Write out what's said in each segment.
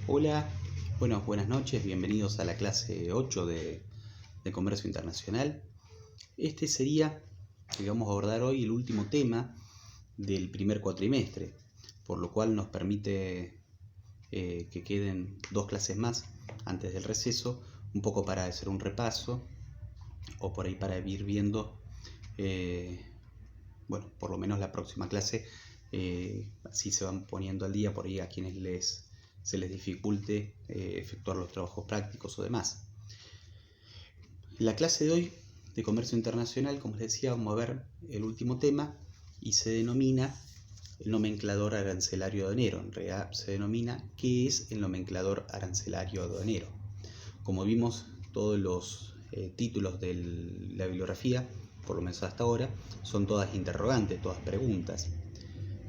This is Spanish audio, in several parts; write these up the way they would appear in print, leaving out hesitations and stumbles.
Hola, buenas noches, bienvenidos a la clase 8 de Comercio Internacional. Este sería, vamos a abordar hoy el último tema del primer cuatrimestre, por lo cual nos permite que queden 2 clases más antes del receso, un poco para hacer un repaso o por ahí para ir viendo, por lo menos la próxima clase, así se van poniendo al día por ahí a quienes se les dificulte efectuar los trabajos prácticos o demás. En la clase de hoy de Comercio Internacional, como les decía, vamos a ver el último tema y se denomina el nomenclador arancelario aduanero. En realidad se denomina ¿qué es el nomenclador arancelario aduanero? Como vimos, todos los títulos de la bibliografía, por lo menos hasta ahora, son todas interrogantes, todas preguntas.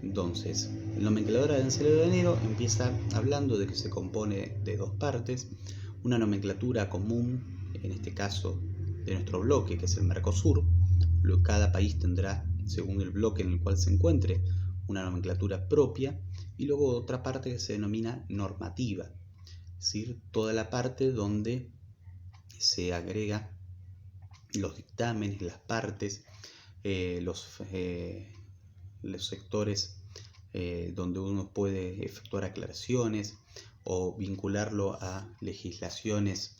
Entonces, el nomenclador arancelario aduanero empieza hablando de que se compone de 2 partes, una nomenclatura común, en este caso de nuestro bloque, que es el Mercosur. Cada país tendrá, según el bloque en el cual se encuentre, una nomenclatura propia, y luego otra parte que se denomina normativa, es decir, toda la parte donde se agrega los dictámenes, las partes, los sectores donde uno puede efectuar aclaraciones o vincularlo a legislaciones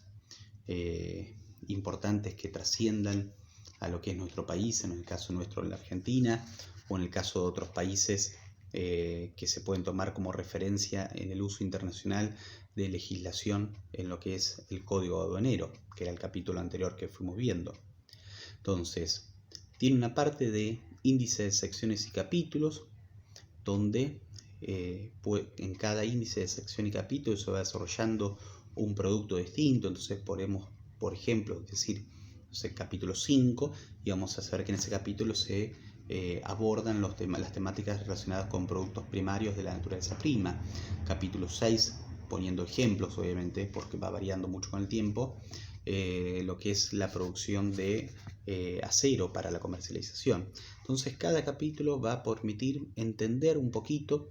importantes que trasciendan a lo que es nuestro país, en el caso nuestro en la Argentina, o en el caso de otros países que se pueden tomar como referencia en el uso internacional de legislación en lo que es el Código Aduanero, que era el capítulo anterior que fuimos viendo. Entonces, tiene una parte de índice de secciones y capítulos, donde en cada índice de sección y capítulo se va desarrollando un producto distinto. Entonces podemos, por ejemplo, decir, capítulo 5, y vamos a saber que en ese capítulo se abordan las temáticas relacionadas con productos primarios de la naturaleza prima. Capítulo 6, poniendo ejemplos, obviamente, porque va variando mucho con el tiempo, lo que es la producción de acero para la comercialización. Entonces cada capítulo va a permitir entender un poquito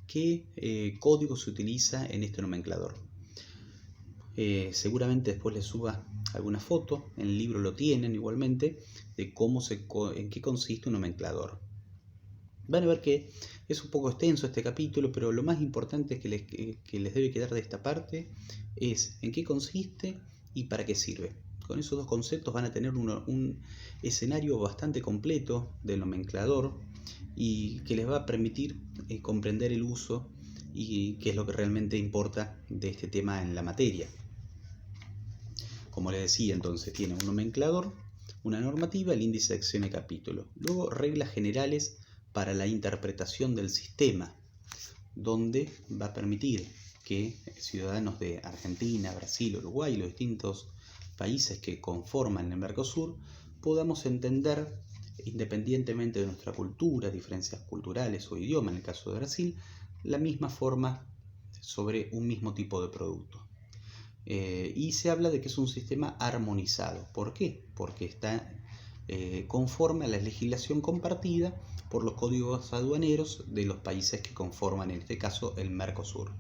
qué código se utiliza en este nomenclador. Seguramente después les suba alguna foto, en el libro lo tienen igualmente, de en qué consiste un nomenclador. Van a ver que es un poco extenso este capítulo, pero lo más importante que les debe quedar de esta parte es en qué consiste y para qué sirve. Con esos 2 conceptos van a tener un escenario bastante completo del nomenclador y que les va a permitir comprender el uso y qué es lo que realmente importa de este tema en la materia. Como les decía, entonces tiene un nomenclador, una normativa, el índice de sección y capítulo. Luego, reglas generales para la interpretación del sistema, donde va a permitir que ciudadanos de Argentina, Brasil, Uruguay y los distintos países que conforman el Mercosur podamos entender, independientemente de nuestra cultura, diferencias culturales o idioma, en el caso de Brasil, la misma forma sobre un mismo tipo de producto. Y se habla de que es un sistema armonizado. ¿Por qué? Porque está conforme a la legislación compartida por los códigos aduaneros de los países que conforman, en este caso, el Mercosur.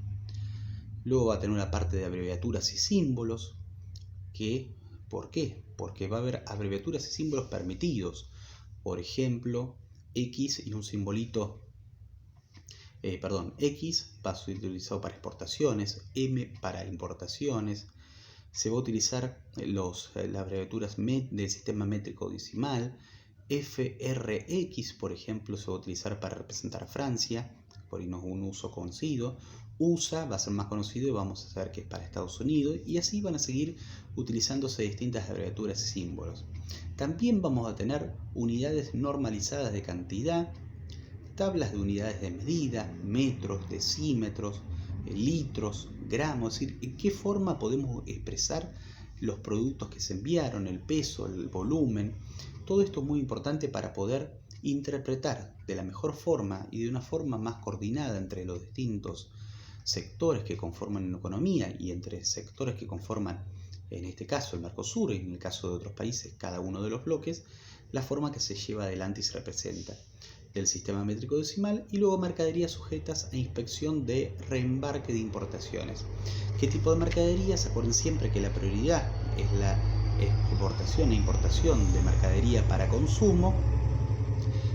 Luego va a tener una parte de abreviaturas y símbolos. ¿Por qué? Porque va a haber abreviaturas y símbolos permitidos. Por ejemplo, X y un simbolito, X va a ser utilizado para exportaciones, M para importaciones. Se va a utilizar las abreviaturas del sistema métrico decimal. FRX, por ejemplo, se va a utilizar para representar a Francia, por ahí no es un uso conocido. USA va a ser más conocido y vamos a saber que es para Estados Unidos, y así van a seguir utilizándose distintas abreviaturas y símbolos. También vamos a tener unidades normalizadas de cantidad, tablas de unidades de medida, metros, decímetros, litros, gramos, es decir, en qué forma podemos expresar los productos que se enviaron, el peso, el volumen. Todo esto es muy importante para poder interpretar de la mejor forma y de una forma más coordinada entre los distintos sectores que conforman una economía y entre sectores que conforman, en este caso, el Mercosur, y en el caso de otros países, cada uno de los bloques, la forma que se lleva adelante y se representa. del sistema métrico decimal, y luego mercaderías sujetas a inspección de reembarque de importaciones. ¿Qué tipo de mercaderías? Acuerden siempre que la prioridad es la exportación e importación de mercadería para consumo,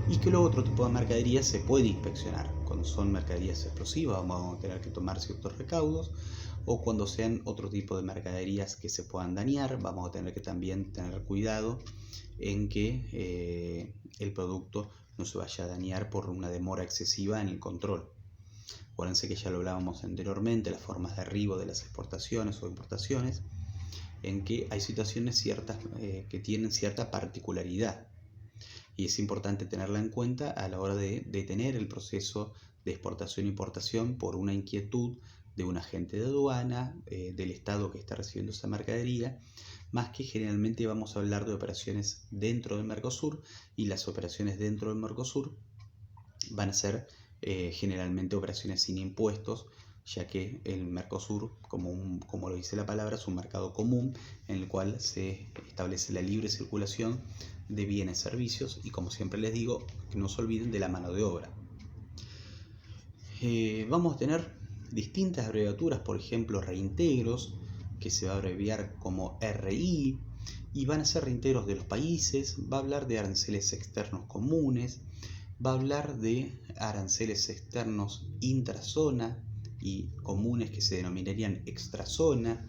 y que luego otro tipo de mercaderías se puede inspeccionar. Cuando son mercaderías explosivas vamos a tener que tomar ciertos recaudos, o cuando sean otro tipo de mercaderías que se puedan dañar, vamos a tener que también tener cuidado en que el producto no se vaya a dañar por una demora excesiva en el control. Acuérdense que ya lo hablábamos anteriormente, las formas de arribo de las exportaciones o importaciones, en que hay situaciones ciertas que tienen cierta particularidad, y es importante tenerla en cuenta a la hora de detener el proceso de exportación e importación por una inquietud de un agente de aduana, del estado que está recibiendo esa mercadería, más que generalmente vamos a hablar de operaciones dentro del Mercosur, y las operaciones dentro del Mercosur van a ser generalmente operaciones sin impuestos, ya que el Mercosur, como lo dice la palabra, es un mercado común en el cual se establece la libre circulación de bienes y servicios, y como siempre les digo, que no se olviden de la mano de obra. Vamos a tener distintas abreviaturas, por ejemplo reintegros, que se va a abreviar como RI, y van a ser reintegros de los países. Va a hablar de aranceles externos comunes, va a hablar de aranceles externos intrazona y comunes que se denominarían extrazona,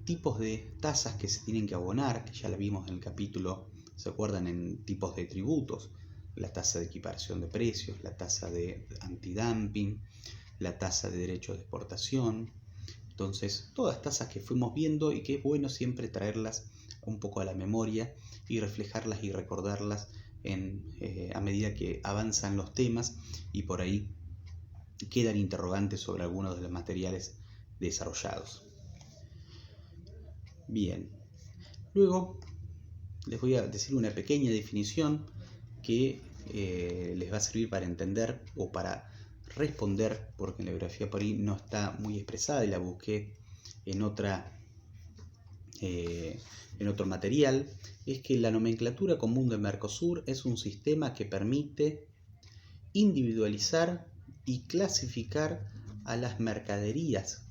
tipos de tasas que se tienen que abonar, que ya la vimos en el capítulo, ¿se acuerdan? En tipos de tributos: la tasa de equiparación de precios, la tasa de antidumping, la tasa de derechos de exportación. Entonces, todas tasas que fuimos viendo y que es bueno siempre traerlas un poco a la memoria y reflejarlas y recordarlas a medida que avanzan los temas, y por ahí quedan interrogantes sobre algunos de los materiales desarrollados. Bien, luego les voy a decir una pequeña definición que les va a servir para entender o para responder, porque en la bibliografía por ahí no está muy expresada y la busqué en otro material. Es que la nomenclatura común del Mercosur es un sistema que permite individualizar y clasificar a las mercaderías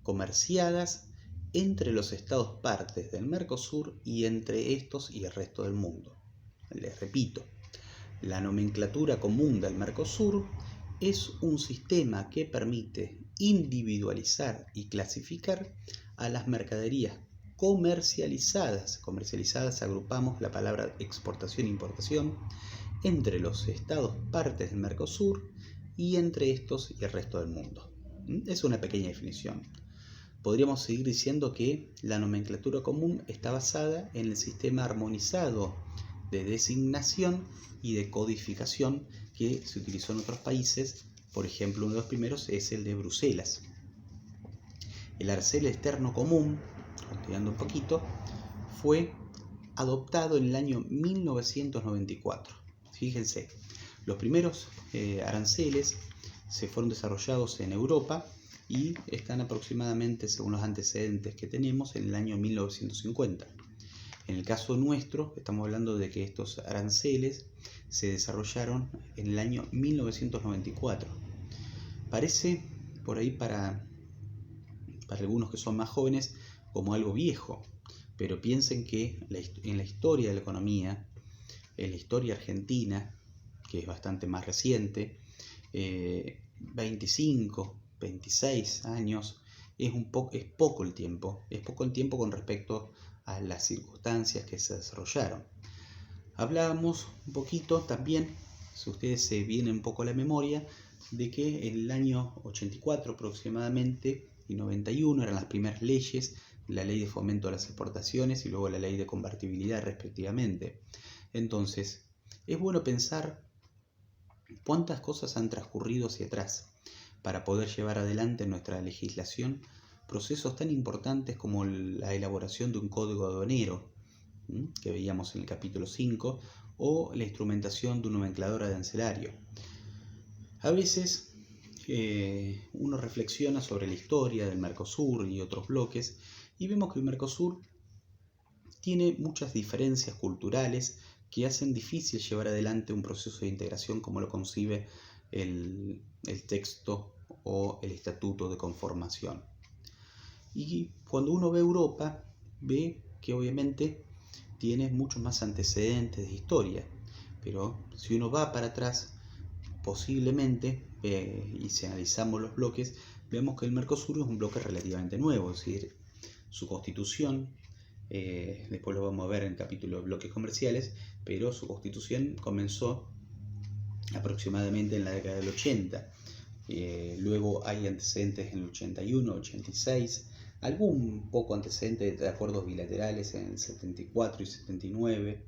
comerciadas entre los estados partes del Mercosur y entre estos y el resto del mundo. Les repito, la nomenclatura común del Mercosur es un sistema que permite individualizar y clasificar a las mercaderías comercializadas. Comercializadas, agrupamos la palabra exportación e importación, entre los estados partes del Mercosur y entre estos y el resto del mundo. Es una pequeña definición. Podríamos seguir diciendo que la nomenclatura común está basada en el sistema armonizado de designación y de codificación que se utilizó en otros países. Por ejemplo, uno de los primeros es el de Bruselas. El arancel externo común, continuando un poquito, fue adoptado en el año 1994. Fíjense, los primeros aranceles se fueron desarrollados en Europa y están aproximadamente, según los antecedentes que tenemos, en el año 1950. En el caso nuestro, estamos hablando de que estos aranceles se desarrollaron en el año 1994. Parece, por ahí para algunos que son más jóvenes, como algo viejo, pero piensen que en la historia de la economía, en la historia argentina, que es bastante más reciente, 25, 26 años, es poco el tiempo con respecto a las circunstancias que se desarrollaron. Hablábamos un poquito también, si ustedes se vienen un poco a la memoria, de que en el año 84 aproximadamente y 91 eran las primeras leyes, la ley de fomento a las exportaciones y luego la ley de convertibilidad respectivamente. Entonces, es bueno pensar cuántas cosas han transcurrido hacia atrás para poder llevar adelante en nuestra legislación procesos tan importantes como la elaboración de un código aduanero, que veíamos en el capítulo 5, o la instrumentación de un nomenclador arancelario. A veces uno reflexiona sobre la historia del Mercosur y otros bloques y vemos que el Mercosur tiene muchas diferencias culturales que hacen difícil llevar adelante un proceso de integración como lo concibe el texto o el estatuto de conformación. Y cuando uno ve Europa, ve que obviamente tiene muchos más antecedentes de historia, pero si uno va para atrás, posiblemente, y si analizamos los bloques, vemos que el Mercosur es un bloque relativamente nuevo, es decir, su constitución, después lo vamos a ver en el capítulo de bloques comerciales, pero su constitución comenzó aproximadamente en la década del 80. Luego hay antecedentes en el 81, 86, algún poco antecedente de acuerdos bilaterales en el 74 y 79,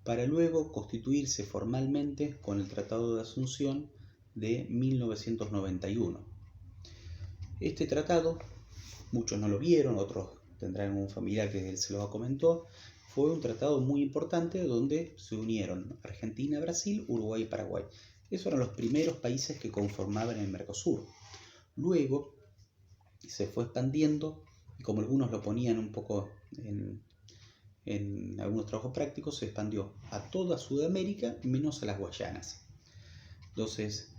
para luego constituirse formalmente con el Tratado de Asunción de 1991. Este tratado, muchos no lo vieron, otros tendrán un familiar que se lo comentó, fue un tratado muy importante donde se unieron Argentina, Brasil, Uruguay y Paraguay. Esos eran los primeros países que conformaban el Mercosur. Luego se fue expandiendo y como algunos lo ponían un poco en algunos trabajos prácticos, se expandió a toda Sudamérica menos a las Guayanas. Entonces,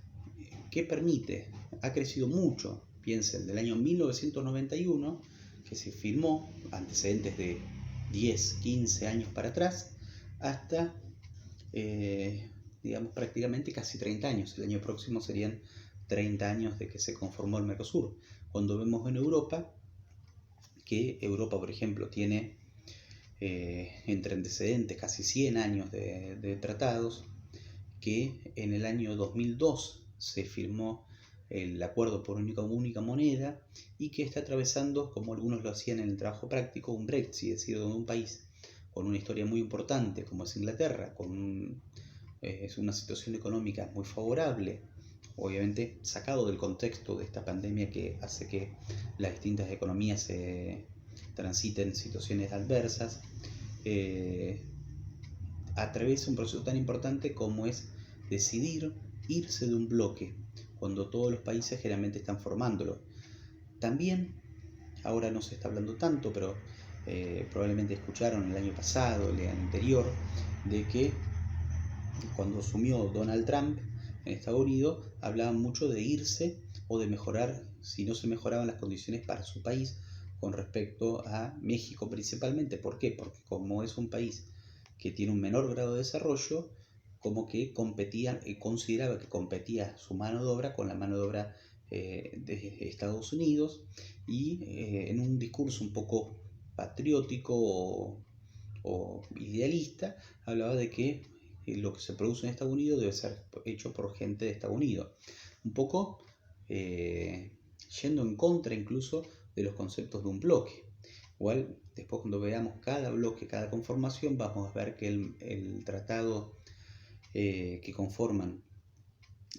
¿qué permite? Ha crecido mucho. Piensen, del año 1991, que se firmó, antecedentes de 10, 15 años para atrás, hasta, digamos, prácticamente casi 30 años. El año próximo serían 30 años de que se conformó el Mercosur. Cuando vemos en Europa, que Europa, por ejemplo, tiene entre antecedentes casi 100 años de tratados, que en el año 2002 se firmó el acuerdo por única moneda y que está atravesando, como algunos lo hacían en el trabajo práctico, un Brexit, es decir, donde un país con una historia muy importante como es Inglaterra, con una situación económica muy favorable, obviamente sacado del contexto de esta pandemia que hace que las distintas economías se transiten situaciones adversas, atraviesa un proceso tan importante como es decidir irse de un bloque cuando todos los países generalmente están formándolo. También, ahora no se está hablando tanto, pero probablemente escucharon el año pasado, el año anterior, de que cuando asumió Donald Trump en Estados Unidos, hablaban mucho de irse o de mejorar, si no se mejoraban las condiciones para su país con respecto a México principalmente. ¿Por qué? Porque como es un país que tiene un menor grado de desarrollo, como que competía, consideraba que competía su mano de obra con la mano de obra de Estados Unidos, y en un discurso un poco patriótico o idealista, hablaba de que lo que se produce en Estados Unidos debe ser hecho por gente de Estados Unidos. Un poco yendo en contra incluso de los conceptos de un bloque. Igual, después cuando veamos cada bloque, cada conformación, vamos a ver que el tratado que conforman,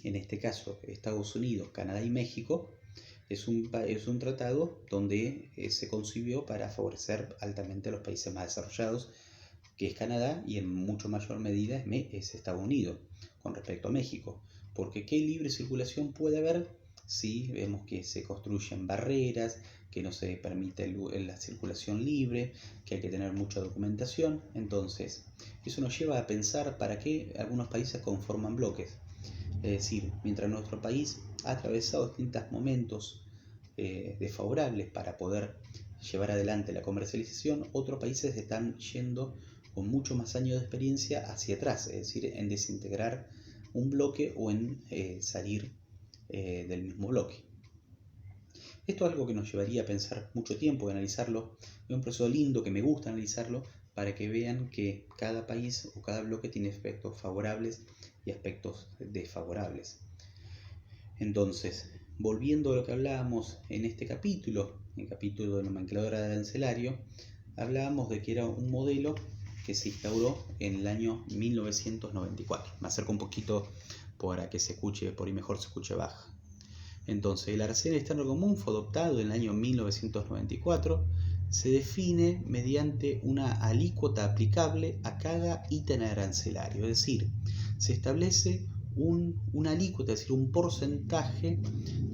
en este caso, Estados Unidos, Canadá y México, es un tratado donde se concibió para favorecer altamente a los países más desarrollados, que es Canadá, y en mucho mayor medida es Estados Unidos con respecto a México. Porque ¿qué libre circulación puede haber si vemos que se construyen barreras, que no se permite la circulación libre, que hay que tener mucha documentación? Entonces, eso nos lleva a pensar para qué algunos países conforman bloques. Es decir, mientras nuestro país ha atravesado distintos momentos desfavorables para poder llevar adelante la comercialización, otros países están yendo con mucho más años de experiencia hacia atrás, es decir, en desintegrar un bloque o en salir del mismo bloque. Esto es algo que nos llevaría a pensar mucho tiempo y analizarlo. Es un proceso lindo que me gusta analizarlo para que vean que cada país o cada bloque tiene aspectos favorables y aspectos desfavorables. Entonces, volviendo a lo que hablábamos en este capítulo, el capítulo de nomencladora de arancelario, hablábamos de que era un modelo que se instauró en el año 1994. Me acerco un poquito para que se escuche, por ahí mejor se escuche baja. Entonces, el arancel externo común fue adoptado en el año 1994. Se define mediante una alícuota aplicable a cada ítem arancelario, es decir, se establece una alícuota, es decir, un porcentaje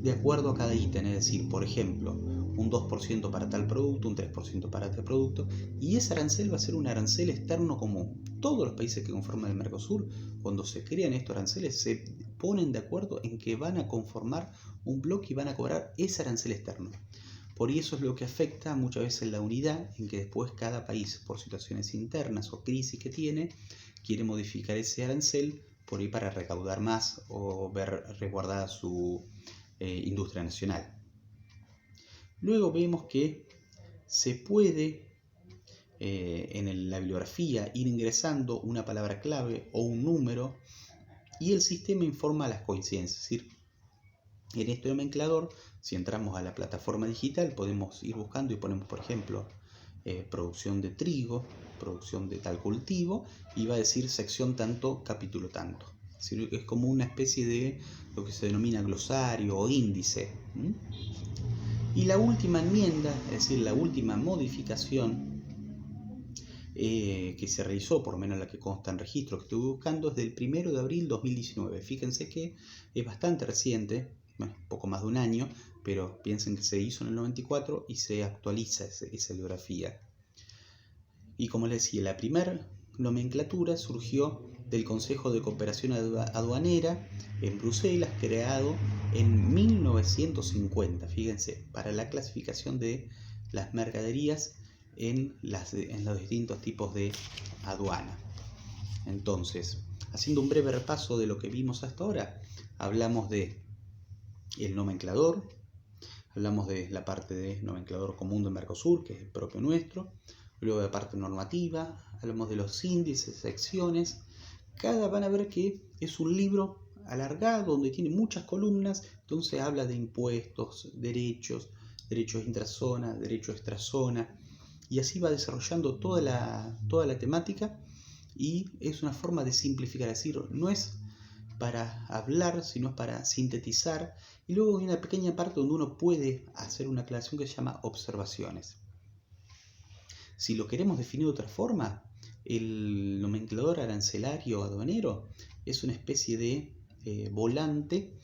de acuerdo a cada ítem, es decir, por ejemplo, un 2% para tal producto, un 3% para tal producto, y ese arancel va a ser un arancel externo común. Todos los países que conforman el Mercosur, cuando se crean estos aranceles, se ponen de acuerdo en que van a conformar un bloque y van a cobrar ese arancel externo. Por eso es lo que afecta muchas veces la unidad, en que después cada país, por situaciones internas o crisis que tiene, quiere modificar ese arancel por ahí para recaudar más o ver resguardada su industria nacional. Luego vemos que se puede en la bibliografía ir ingresando una palabra clave o un número y el sistema informa las coincidencias. Es decir, en este nomenclador, si entramos a la plataforma digital, podemos ir buscando y ponemos, por ejemplo, producción de trigo, producción de tal cultivo, y va a decir sección tanto, capítulo tanto. Es decir, es como una especie de lo que se denomina glosario o índice. Y la última enmienda, es decir, la última modificación que se realizó, por lo menos la que consta en registro que estuve buscando, es del 1 de abril de 2019. Fíjense que es bastante reciente, bueno, poco más de un año, pero piensen que se hizo en el 94 y se actualiza esa bibliografía. Y como les decía, la primera nomenclatura surgió del Consejo de Cooperación Aduanera en Bruselas, creado en 1950, fíjense, para la clasificación de las mercaderías en los distintos tipos de aduana. Entonces, haciendo un breve repaso de lo que vimos hasta ahora, hablamos de el nomenclador, hablamos de la parte de nomenclador común de Mercosur, que es el propio nuestro, luego de la parte normativa, hablamos de los índices, secciones. Van a ver que es un libro alargado donde tiene muchas columnas, entonces habla de impuestos, derechos intrazona, derecho extrazona, y así va desarrollando toda la temática, y es una forma de simplificar, es decir, no es para hablar, sino para sintetizar, y luego hay una pequeña parte donde uno puede hacer una aclaración que se llama observaciones. Si lo queremos definir de otra forma, el nomenclador arancelario aduanero es una especie de volante,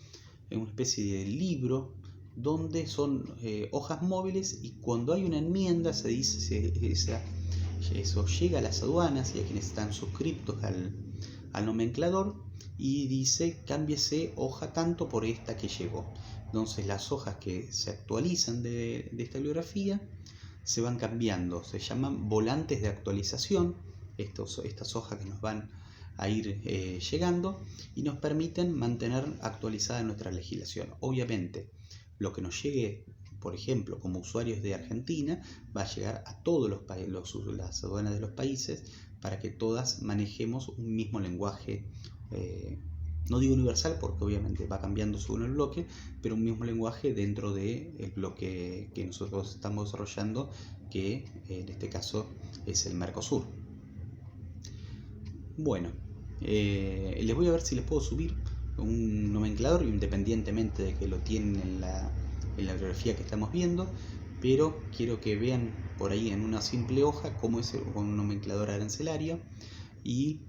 una especie de libro donde son hojas móviles, y cuando hay una enmienda se dice eso llega a las aduanas y a quienes están suscriptos al nomenclador, y dice cámbiese hoja tanto por esta que llegó. Entonces las hojas que se actualizan de esta bibliografía se van cambiando, se llaman volantes de actualización, estas hojas que nos van a ir llegando y nos permiten mantener actualizada nuestra legislación. Obviamente, lo que nos llegue, por ejemplo, como usuarios de Argentina, va a llegar a todos las aduanas de los países, para que todas manejemos un mismo lenguaje, no digo universal porque obviamente va cambiando según el bloque, pero un mismo lenguaje dentro del bloque que nosotros estamos desarrollando, que en este caso es el Mercosur. Bueno, les voy a ver si les puedo subir un nomenclador, independientemente de que lo tienen en la bibliografía que estamos viendo, pero quiero que vean por ahí en una simple hoja cómo es un nomenclador arancelario. Y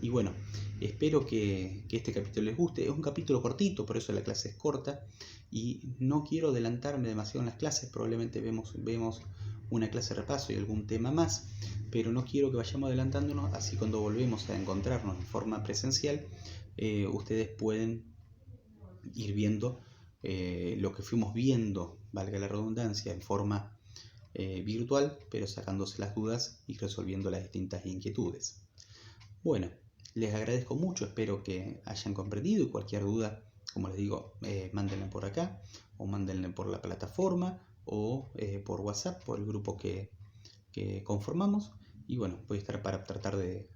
bueno, espero que este capítulo les guste. Es un capítulo cortito, por eso la clase es corta, y no quiero adelantarme demasiado en las clases. Probablemente vemos una clase de repaso y algún tema más, pero no quiero que vayamos adelantándonos, así cuando volvemos a encontrarnos en forma presencial, ustedes pueden ir viendo lo que fuimos viendo, valga la redundancia, en forma virtual, pero sacándose las dudas y resolviendo las distintas inquietudes. Bueno, les agradezco mucho, espero que hayan comprendido, y cualquier duda, como les digo, mándenla por acá, o mándenla por la plataforma, o por WhatsApp, por el grupo que conformamos, y bueno, voy a estar para tratar de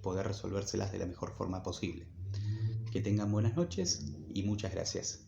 poder resolvérselas de la mejor forma posible. Que tengan buenas noches y muchas gracias.